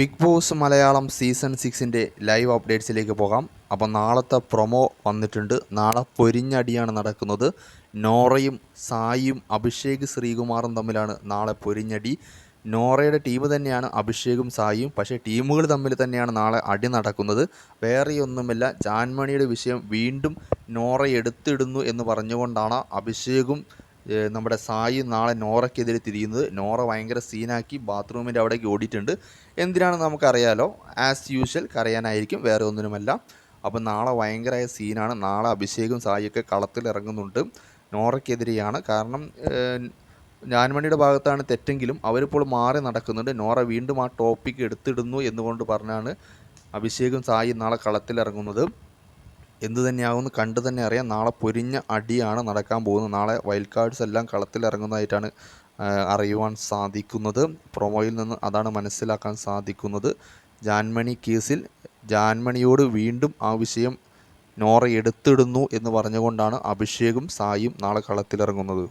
Big Boss Malayalam season 6-ൻ്റെ live അപ്ഡേറ്റ്സിലേക്ക് പോകാം. അപ്പോൾ നാളത്തെ പ്രൊമോ വന്നിട്ടുണ്ട്. നാളെ പൊരിഞ്ഞടിയാണ് നടക്കുന്നത്. നോറയും സായിയും അഭിഷേക് ശ്രീകുമാറും തമ്മിലാണ് നാളെ പൊരിഞ്ഞടി. നോറയുടെ ടീം തന്നെയാണ് അഭിഷേകും സായിയും, പക്ഷേ ടീമുകൾ തമ്മിൽ തന്നെയാണ് നാളെ അടി നടക്കുന്നത്. വേറെയൊന്നുമില്ല, ജാൻമണിയുടെ വിഷയം വീണ്ടും നോറ എടുത്തിടുന്നു എന്ന് പറഞ്ഞുകൊണ്ടാണ് അഭിഷേകും നമ്മുടെ സായി നാളെ നോറയ്ക്കെതിരെ തിരിയുന്നത്. നോറ ഭയങ്കര സീനാക്കി ബാത്റൂമിൻ്റെ അവിടേക്ക് ഓടിയിട്ടുണ്ട്. എന്തിനാണെന്ന് നമുക്കറിയാലോ. ആസ് യൂഷ്വൽ കരയാനായിരിക്കും, വേറെ ഒന്നിനുമല്ല. അപ്പം നാളെ ഭയങ്കരമായ സീനാണ്. നാളെ അഭിഷേകും സായിയൊക്കെ കളത്തിലിറങ്ങുന്നുണ്ട്. നോറയ്ക്കെതിരെയാണ്. കാരണം ജാൻമണിയുടെ ഭാഗത്താണ് തെറ്റെങ്കിലും അവരിപ്പോൾ മാറി നടക്കുന്നുണ്ട്. നോറ വീണ്ടും ആ ടോപ്പിക്ക് എടുത്തിടുന്നു എന്നുകൊണ്ട് പറഞ്ഞാണ് അഭിഷേകും സായി നാളെ കളത്തിലിറങ്ങുന്നത്. എന്തു തന്നെയാകുമെന്ന് കണ്ടു തന്നെ അറിയാം. നാളെ പൊരിഞ്ഞ അടിയാണ് നടക്കാൻ പോകുന്നത്. നാളെ വൈൽഡ് കാർഡ്സ് എല്ലാം കളത്തിലിറങ്ങുന്നതായിട്ടാണ് അറിയുവാൻ സാധിക്കുന്നത്. പ്രൊമോയിൽ നിന്ന് അതാണ് മനസ്സിലാക്കാൻ സാധിക്കുന്നത്. ജാൻമണി കേസിൽ ജാൻമണിയോട് വീണ്ടും ആ വിഷയം നോറ എടുത്തിടുന്നു എന്ന് പറഞ്ഞുകൊണ്ടാണ് അഭിഷേകും സായിയും നാളെ കളത്തിലിറങ്ങുന്നത്.